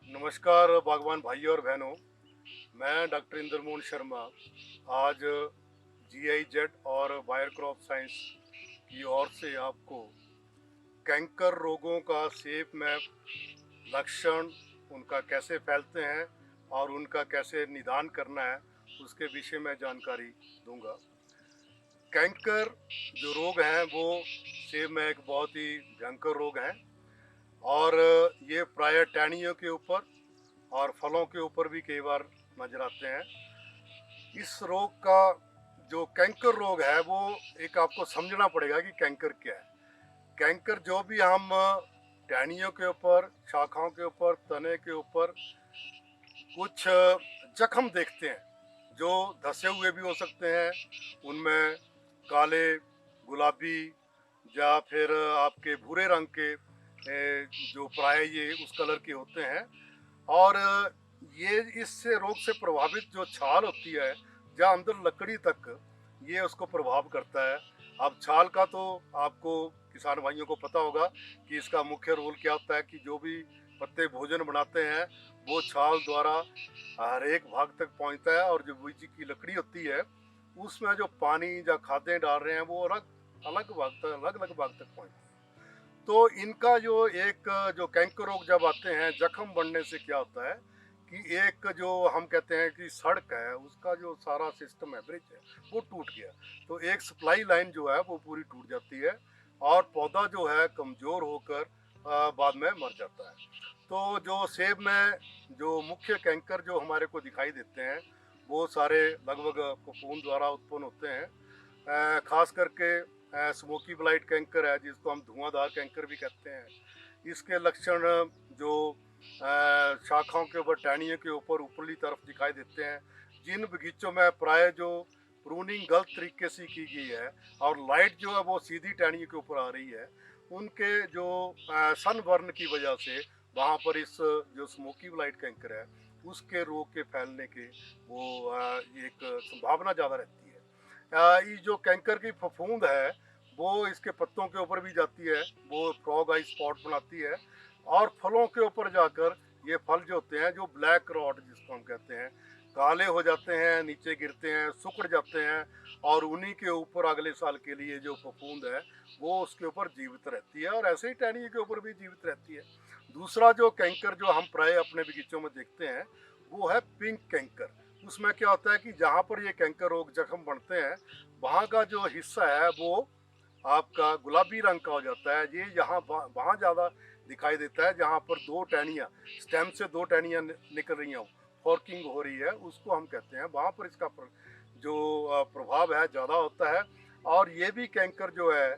नमस्कार बागवान भाइयों और बहनों। मैं डॉक्टर इंद्रमोहन शर्मा आज जीआईजेड और बायर क्रॉप साइंस की ओर से आपको कैंकर रोगों का सेब में लक्षण, उनका कैसे फैलते हैं और उनका कैसे निदान करना है, उसके विषय में जानकारी दूंगा। कैंकर जो रोग हैं वो सेब में एक बहुत ही भयंकर रोग है और ये प्रायः टहनियों के ऊपर और फलों के ऊपर भी कई बार नजर आते हैं। इस रोग का जो कैंकर रोग है वो एक आपको समझना पड़ेगा कि कैंकर क्या है। कैंकर जो भी हम टहनियों के ऊपर, शाखाओं के ऊपर, तने के ऊपर कुछ जख्म देखते हैं जो धसे हुए भी हो सकते हैं, उनमें काले, गुलाबी या फिर आपके भूरे रंग के जो प्राय ये उस कलर के होते हैं। और ये इससे रोग से प्रभावित जो छाल होती है या अंदर लकड़ी तक, ये उसको प्रभाव करता है। अब छाल का तो आपको किसान भाइयों को पता होगा कि इसका मुख्य रोल क्या होता है कि जो भी पत्ते भोजन बनाते हैं वो छाल द्वारा हर एक भाग तक पहुंचता है और जो बीज की लकड़ी होती है उसमें जो पानी या खादें डाल रहे हैं वो अलग अलग भाग तक पहुंचती है। तो इनका जो कैंकर रोग जब आते हैं, जख्म बढ़ने से क्या होता है कि एक जो हम कहते हैं कि सड़क है, उसका जो सारा सिस्टम है, ब्रिज है, वो टूट गया। तो एक सप्लाई लाइन जो है वो पूरी टूट जाती है और पौधा जो है कमज़ोर होकर बाद में मर जाता है। तो जो सेब में जो मुख्य कैंकर जो हमारे को दिखाई देते हैं वो सारे लगभग फफूंद द्वारा उत्पन्न होते हैं। खास करके स्मोकी ब्लाइट कैंकर है जिसको हम धुआंधार कैंकर भी कहते हैं। इसके लक्षण जो शाखाओं के ऊपर, टहनियों के ऊपर ऊपरली तरफ दिखाई देते हैं। जिन बगीचों में प्राय जो प्रूनिंग गलत तरीके से की गई है और लाइट जो है वो सीधी टहनियों के ऊपर आ रही है, उनके जो सनबर्न की वजह से वहाँ पर इस जो स्मोकी ब्लाइट कैंकर है उसके रोग के फैलने के वो एक संभावना ज़्यादा रहती है। ये जो कैंकर की फफूंद है वो इसके पत्तों के ऊपर भी जाती है, वो फ्रॉग आई स्पॉट बनाती है और फलों के ऊपर जाकर ये फल जो होते हैं, जो ब्लैक रॉट जिसको हम कहते हैं, काले हो जाते हैं, नीचे गिरते हैं, सिकुड़ जाते हैं और उन्हीं के ऊपर अगले साल के लिए जो फफूंद है वो उसके ऊपर जीवित रहती है और ऐसे ही टहनी के ऊपर भी जीवित रहती है। दूसरा जो कैंकर जो हम प्राय अपने बगीचों में देखते हैं वो है पिंक कैंकर। उसमें क्या होता है कि जहाँ पर ये कैंकर रोग जख्म बनते हैं वहाँ का जो हिस्सा है वो आपका गुलाबी रंग का हो जाता है। ये यहाँ वहाँ ज़्यादा दिखाई देता है जहाँ पर दो टहनियाँ, स्टेम से दो टहनियाँ निकल रही हैं, फॉर्किंग हो रही है, उसको हम कहते हैं। वहाँ पर इसका जो प्रभाव है ज़्यादा होता है। और ये भी कैंकर जो है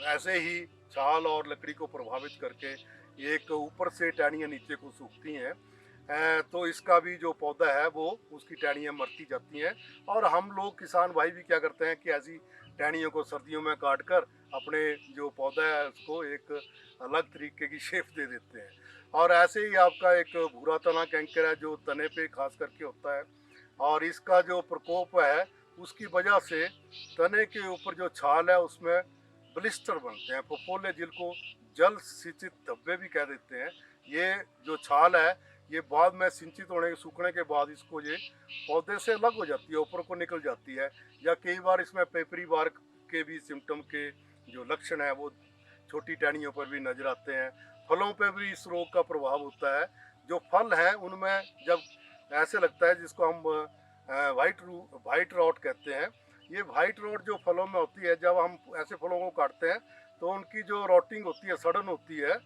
ऐसे ही छाल और लकड़ी को प्रभावित करके एक ऊपर से टहनियाँ नीचे को सूखती हैं। तो इसका भी जो पौधा है वो उसकी टहनियाँ मरती जाती हैं और हम लोग किसान भाई भी क्या करते हैं कि ऐसी टहनियों को सर्दियों में काट कर अपने जो पौधा है उसको एक अलग तरीके की शेप दे देते हैं। और ऐसे ही आपका एक भूरा तना कैंकर है जो तने पे खास करके होता है और इसका जो प्रकोप है उसकी वजह से तने के ऊपर जो छाल है उसमें ब्लिस्टर बनते हैं, फफोले, जिनको जल सिंचित धब्बे भी कह देते हैं। ये जो छाल है ये बाद में सिंचित होने सूखने के बाद इसको ये पौधे से अलग हो जाती है, ऊपर को निकल जाती है। या कई बार इसमें पेपरी बार्क के भी सिम्टम के जो लक्षण है वो छोटी टहनियों पर भी नजर आते हैं। फलों पर भी इस रोग का प्रभाव होता है। जो फल हैं उनमें जब ऐसे लगता है जिसको हम वाइट रॉट कहते हैं। ये वाइट रॉट जो फलों में होती है, जब हम ऐसे फलों को काटते हैं तो उनकी जो रॉटिंग होती है, सड़न होती है,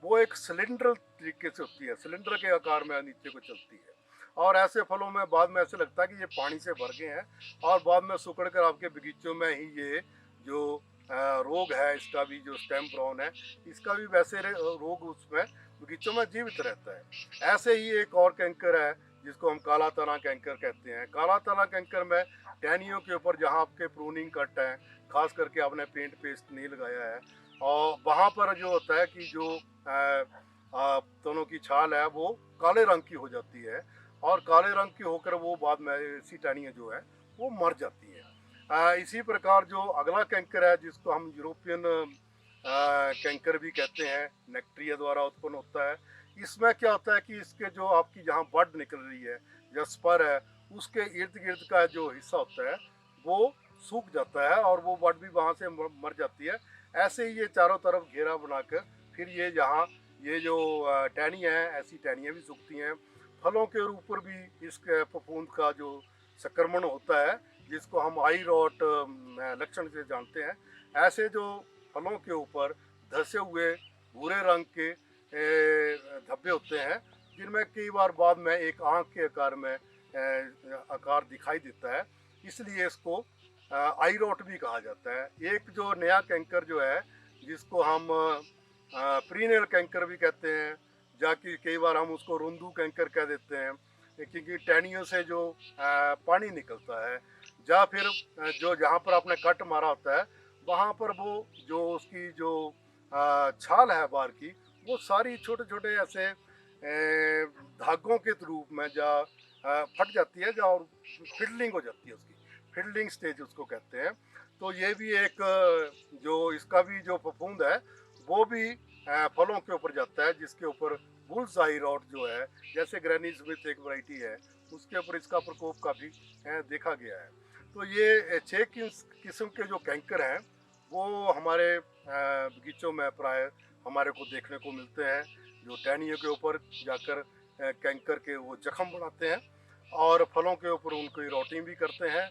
वो एक सिलेंडर तरीके से होती है, सिलेंडर के आकार में नीचे को चलती है। और ऐसे फलों में बाद में ऐसे लगता है कि ये पानी से भर गए हैं और बाद में सुकड़ कर आपके बगीचों में ही ये जो रोग है, इसका भी जो स्टेम ब्राउन है, इसका भी वैसे रोग उसमें बगीचों में जीवित रहता है। ऐसे ही एक और कैंकर है जिसको हम काला तना कैंकर कहते हैं। काला तना कैंकर में टहनियों के ऊपर जहाँ आपके प्रूनिंग कट है, खास करके आपने पेंट पेस्ट नहीं लगाया है, और वहाँ पर जो होता है कि जो तनों की छाल है वो काले रंग की हो जाती है और काले रंग की होकर वो बाद में ऐसी टहनियाँ जो है वो मर जाती है। इसी प्रकार जो अगला कैंकर है जिसको हम यूरोपियन कैंकर भी कहते हैं, नेक्ट्रिया द्वारा उत्पन्न होता है। इसमें क्या होता है कि इसके जो आपकी जहाँ बड निकल रही है या स्पर है, उसके इर्द गिर्द का जो हिस्सा होता है वो सूख जाता है और वो बड भी वहाँ से मर जाती है। ऐसे ही ये चारों तरफ घेरा बनाकर फिर ये यहाँ ये जो टहनियाँ हैं, ऐसी टहनियाँ भी सूखती हैं। फलों के ऊपर भी इस फफूंद का जो संक्रमण होता है, जिसको हम आई रॉट लक्षण से जानते हैं, ऐसे जो फलों के ऊपर धसे हुए भूरे रंग के धब्बे होते हैं, जिनमें कई बार बाद में एक आंख के आकार में आकार दिखाई देता है, इसलिए इसको आई रॉट भी कहा जाता है। एक जो नया कैंकर जो है, जिसको हम प्रीनेल कैंकर भी कहते हैं, जाकि कई बार हम उसको रुंदू कैंकर कह देते हैं, क्योंकि टहनियों से जो पानी निकलता है, या फिर जो जहाँ पर आपने कट मारा होता है वहाँ पर वो जो उसकी जो छाल है बाहर की, वो सारी छोटे छोटे ऐसे धागों के रूप में जा फट जाती है, जा और फिडलिंग हो जाती है, उसकी फिडलिंग स्टेज उसको कहते हैं। तो ये भी एक जो इसका भी जो फफूंद है वो भी फलों के ऊपर जाता है, जिसके ऊपर बुल्स आई रॉट जो है, जैसे ग्रैनी स्मिथ एक वैरायटी है, उसके ऊपर इसका प्रकोप काफ़ी देखा गया है। तो ये 6 किस्म के जो कैंकर हैं वो हमारे बगीचों में प्राय हमारे को देखने को मिलते हैं, जो टहनियों के ऊपर जाकर कैंकर के वो जख्म बनाते हैं और फलों के ऊपर उनको रॉटिंग भी करते हैं।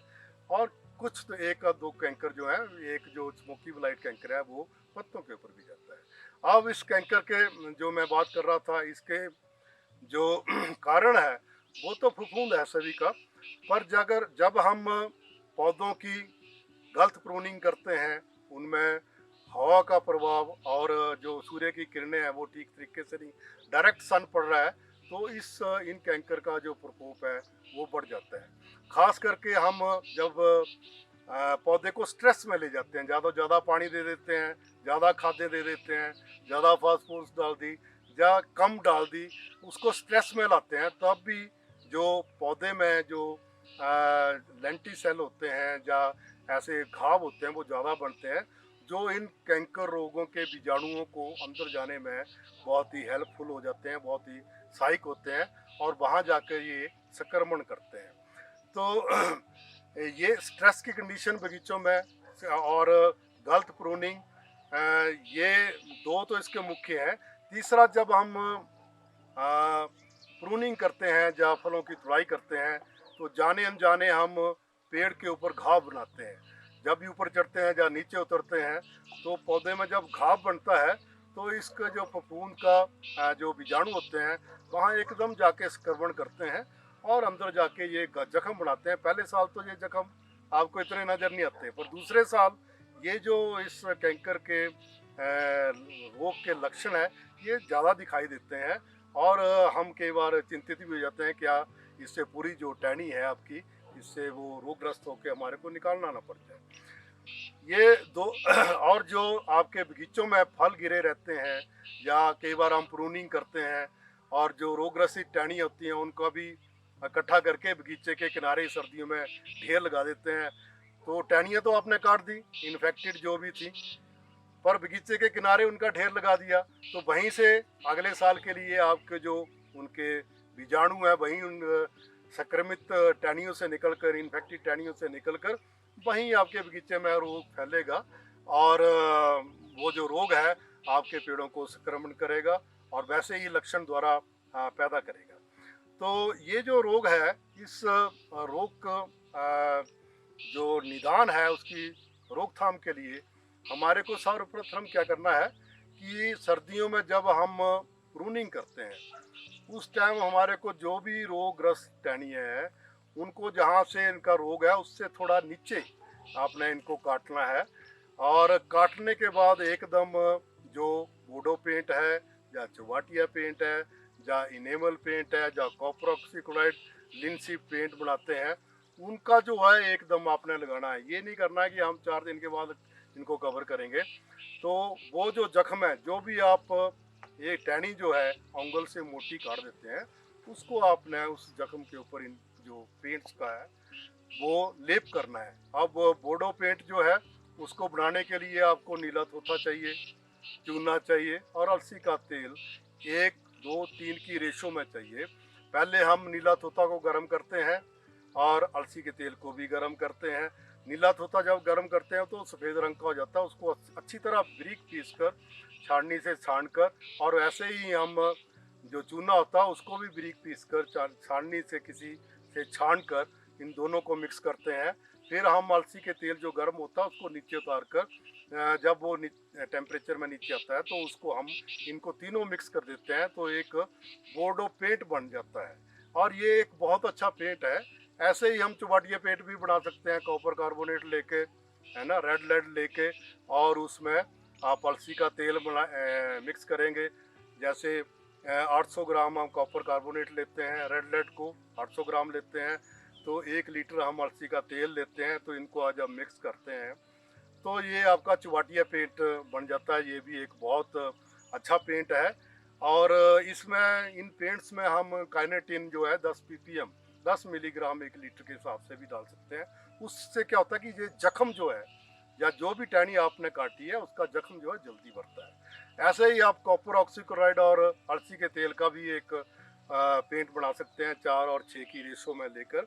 और कुछ तो एक दो कैंकर जो है, एक जो स्मोकी ब्लाइट कैंकर है वो पत्तों के ऊपर भी जाता है। अब इस कैंकर के जो मैं बात कर रहा था, इसके जो कारण है वो तो फफूंद है सभी का, पर जब हम पौधों की गलत प्रूनिंग करते हैं, उनमें हवा का प्रभाव और जो सूर्य की किरणें हैं वो ठीक तरीके से नहीं, डायरेक्ट सन पड़ रहा है, तो इन कैंकर का जो प्रकोप है वो बढ़ जाता है। खास करके हम जब पौधे को स्ट्रेस में ले जाते हैं, ज़्यादा पानी दे देते हैं, ज़्यादा खादें दे देते हैं, ज़्यादा फास्फोरस डाल दी या कम डाल दी, उसको स्ट्रेस में लाते हैं, तब भी जो पौधे में जो लेंटी होते हैं या ऐसे घाव होते हैं वो ज़्यादा बनते हैं, जो इन कैंकर रोगों के बीजाणुओं को अंदर जाने में बहुत ही हेल्पफुल हो जाते हैं, बहुत ही सहायक होते हैं और वहाँ जाकर ये संक्रमण करते हैं। तो ये स्ट्रेस की कंडीशन बगीचों में और गलत प्रूनिंग, ये दो तो इसके मुख्य हैं। तीसरा, जब हम प्रूनिंग करते हैं या फलों की तुड़ाई करते हैं, तो जाने अनजाने हम पेड़ के ऊपर घाव बनाते हैं। जब भी ऊपर चढ़ते हैं या नीचे उतरते हैं, तो पौधे में जब घाव बनता है तो इसका जो फफूंद का जो बीजाणु होते हैं वहाँ एकदम जाके संक्रमण करते हैं और अंदर जाके ये जख्म बनाते हैं। पहले साल तो ये जख्म आपको इतने नज़र नहीं आते, पर दूसरे साल ये जो इस कैंकर के रोग के लक्षण है ये ज़्यादा दिखाई देते हैं और हम कई बार चिंतित भी हो जाते हैं, क्या इससे पूरी जो टहनी है आपकी, इससे वो रोगग्रस्त होकर हमारे को निकालना ना पड़ जाए। ये दो और जो आपके बगीचों में फल गिरे रहते हैं या कई बार हम प्रूनिंग करते हैं और जो रोगग्रसित टहनी होती हैं उनको भी इकट्ठा करके बगीचे के किनारे सर्दियों में ढेर लगा देते हैं। तो टहनियाँ तो आपने काट दी, इन्फेक्टेड जो भी थी, पर बगीचे के किनारे उनका ढेर लगा दिया, तो वहीं से अगले साल के लिए आपके जो उनके बीजाणु है वहीं उन संक्रमित टहनियों से निकलकर, इन्फेक्टेड टहनियों से निकलकर वहीं आपके बगीचे में रोग फैलेगा और वो जो रोग है आपके पेड़ों को संक्रमण करेगा और वैसे ही लक्षण द्वारा पैदा करेगा। तो ये जो रोग है, इस रोग जो निदान है, उसकी रोकथाम के लिए हमारे को सर्वप्रथम क्या करना है कि सर्दियों में जब हम प्रूनिंग करते हैं उस टाइम हमारे को जो भी रोगग्रस्त टहनियाँ हैं उनको जहाँ से इनका रोग है उससे थोड़ा नीचे आपने इनको काटना है। और काटने के बाद एकदम जो बोडो पेंट है या चुवाटिया पेंट है या इनेमल पेंट है या कॉपर ऑक्सीक्लोराइड लिनसी पेंट बनाते हैं, उनका जो है एकदम आपने लगाना है। ये नहीं करना है कि हम 4 दिन के बाद इनको कवर करेंगे। तो वो जो जख्म है, जो भी आप ये टहनी जो है अंगुल से मोटी काट देते हैं, उसको आपने उस जख्म के ऊपर इन जो पेंट्स का है वो लेप करना है। अब बोडो पेंट जो है उसको बनाने के लिए आपको नीला तोता चाहिए, चूना चाहिए और अलसी का तेल 1 2-3 की रेशो में चाहिए। पहले हम नीला तोता को गर्म करते हैं और अलसी के तेल को भी गर्म करते हैं। नीला तोता जब गर्म करते हैं तो सफ़ेद रंग का हो जाता है, उसको अच्छी तरह बारीक पीस कर छाननी से छान कर, और ऐसे ही हम जो चूना होता है उसको भी बारीक पीस कर छाननी से किसी से छान कर इन दोनों को मिक्स करते हैं। फिर हम अलसी के तेल जो गर्म होता है उसको नीचे उतार कर जब वो टेम्परेचर में नीचे आता है तो उसको हम इनको तीनों मिक्स कर देते हैं, तो एक बोर्डो पेंट बन जाता है और ये एक बहुत अच्छा पेंट है। ऐसे ही हम चुबाटिया पेंट भी बना सकते हैं कॉपर कार्बोनेट लेके, है ना, रेड लेड लेके, और उसमें आप अलसी का तेल मिक्स करेंगे। जैसे 800 ग्राम हम कॉपर कार्बोनेट लेते हैं, रेड लेड को 800 ग्राम लेते हैं, तो 1 लीटर हम अलसी का तेल लेते हैं। तो इनको आज हम मिक्स करते हैं तो ये आपका चुबाटिया पेंट बन जाता है। ये भी एक बहुत अच्छा पेंट है। और इसमें इन पेंट्स में हम काइनेटिन जो है 10 ppm 10 मिलीग्राम 1 लीटर के हिसाब से भी डाल सकते हैं। उससे क्या होता है कि ये जख्म जो है या जो भी टहनी आपने काटी है उसका जख्म जो है जल्दी बढ़ता है। ऐसे ही आप कॉपर ऑक्सीक्लोराइड और अलसी के तेल का भी एक पेंट बना सकते हैं 4 और 6 की रेशो में लेकर।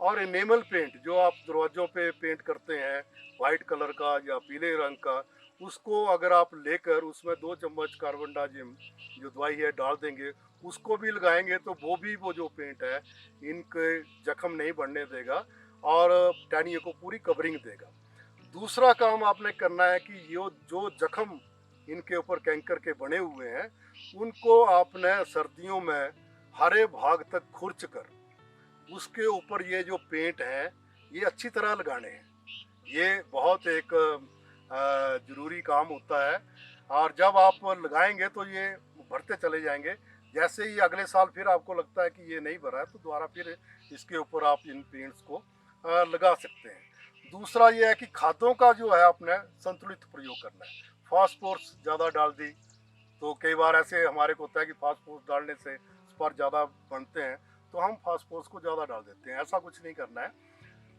और एनेमल पेंट जो आप दरवाज़ों पे पेंट करते हैं वाइट कलर का या पीले रंग का, उसको अगर आप लेकर उसमें 2 चम्मच कार्बनडाजिम जो दवाई है डाल देंगे, उसको भी लगाएंगे तो वो जो पेंट है इनके जख्म नहीं बढ़ने देगा और टहनियों को पूरी कवरिंग देगा। दूसरा काम आपने करना है कि ये जो जख्म इनके ऊपर कैंकर के बने हुए हैं उनको आपने सर्दियों में हरे भाग तक खुरच कर उसके ऊपर ये जो पेंट है ये अच्छी तरह लगाने हैं। ये बहुत एक ज़रूरी काम होता है और जब आप लगाएंगे तो ये भरते चले जाएंगे। जैसे ही अगले साल फिर आपको लगता है कि ये नहीं भरा है तो दोबारा फिर इसके ऊपर आप इन पेंट्स को लगा सकते हैं। दूसरा ये है कि खादों का जो है आपने संतुलित प्रयोग करना है। फास्फोरस ज़्यादा डाल दी तो कई बार ऐसे हमारे को होता है कि फास्फोरस डालने से स्पर ज़्यादा बनते हैं तो हम फास्फोरस को ज़्यादा डाल देते हैं। ऐसा कुछ नहीं करना है,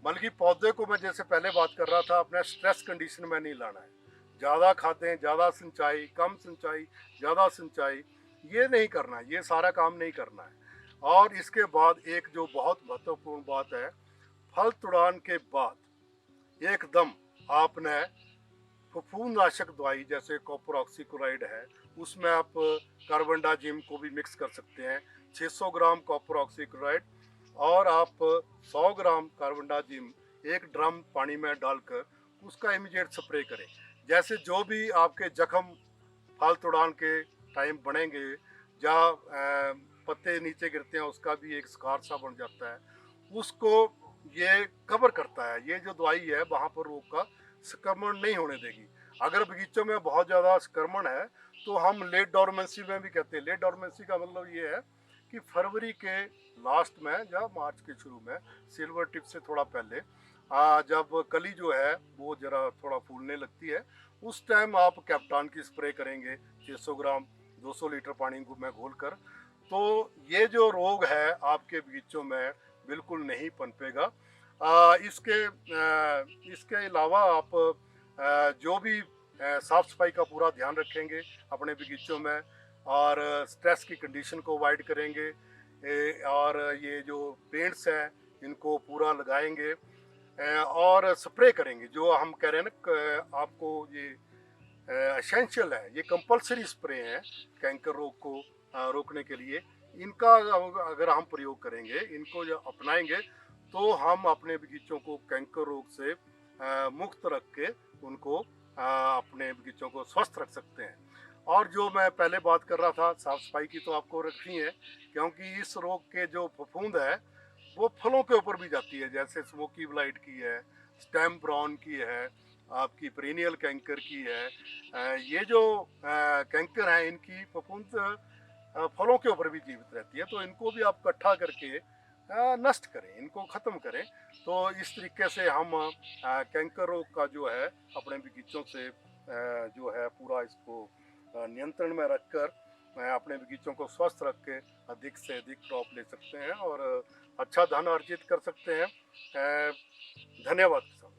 बल्कि पौधे को मैं जैसे पहले बात कर रहा था अपने स्ट्रेस कंडीशन में नहीं लाना है। ज़्यादा खाते ज़्यादा सिंचाई, कम सिंचाई, ज़्यादा सिंचाई, ये नहीं करना है, ये सारा काम नहीं करना है। और इसके बाद एक जो बहुत महत्वपूर्ण बात है, फल तुड़ान के बाद एकदम आपने फफूंदनाशक दवाई जैसे कॉपर ऑक्सीक्लोराइड है उसमें आप कार्बनडाजिम को भी मिक्स कर सकते हैं। 600 ग्राम कॉपर ऑक्सीक्लोराइड और आप 100 ग्राम कार्बनडाजिम एक ड्रम पानी में डालकर उसका इमीडिएट स्प्रे करें। जैसे जो भी आपके जख्म फल तुड़ान के टाइम बनेंगे या पत्ते नीचे गिरते हैं उसका भी एक स्कार सा बन जाता है, उसको ये कवर करता है। ये जो दवाई है वहाँ पर रोग का संक्रमण नहीं होने देगी। अगर बगीचों में बहुत ज़्यादा संक्रमण है तो हम लेट डोरमेंसी में भी कहते हैं। लेट डोरमेंसी का मतलब ये है कि फरवरी के लास्ट में या मार्च के शुरू में, सिल्वर टिप से थोड़ा पहले, जब कली जो है वो ज़रा थोड़ा फूलने लगती है, उस टाइम आप कैप्टान की स्प्रे करेंगे 600 ग्राम 200 लीटर पानी में घोल कर, तो ये जो रोग है आपके बगीचों में बिल्कुल नहीं पनपेगा। इसके अलावा आप जो भी साफ़ सफाई का पूरा ध्यान रखेंगे अपने बगीचों में और स्ट्रेस की कंडीशन को अवॉइड करेंगे और ये जो पेंट्स हैं इनको पूरा लगाएंगे और स्प्रे करेंगे। जो हम कह रहे हैं ना आपको ये एसेंशियल है, ये कंपलसरी स्प्रे हैं कैंकर रोग को रोकने के लिए। इनका अगर हम प्रयोग करेंगे, इनको जो अपनाएंगे तो हम अपने बगीचों को कैंकर रोग से मुक्त रख के उनको अपने बगीचों को स्वस्थ रख सकते हैं। और जो मैं पहले बात कर रहा था साफ़ सफाई की, तो आपको रखनी है क्योंकि इस रोग के जो फफूंद है वो फलों के ऊपर भी जाती है। जैसे स्मोकी ब्लाइट की है, स्टेम ब्राउन की है, आपकी पेरिनियल कैंकर की है। ये जो कैंकर हैं इनकी फफूंद फलों के ऊपर भी जीवित रहती है, तो इनको भी आप इकट्ठा करके नष्ट करें, इनको ख़त्म करें। तो इस तरीके से हम कैंकर रोग का जो है अपने बगीचों से जो है पूरा इसको नियंत्रण में रखकर अपने बगीचों को स्वस्थ रख के अधिक से अधिक क्रॉप ले सकते हैं और अच्छा धन अर्जित कर सकते हैं। धन्यवाद किसान।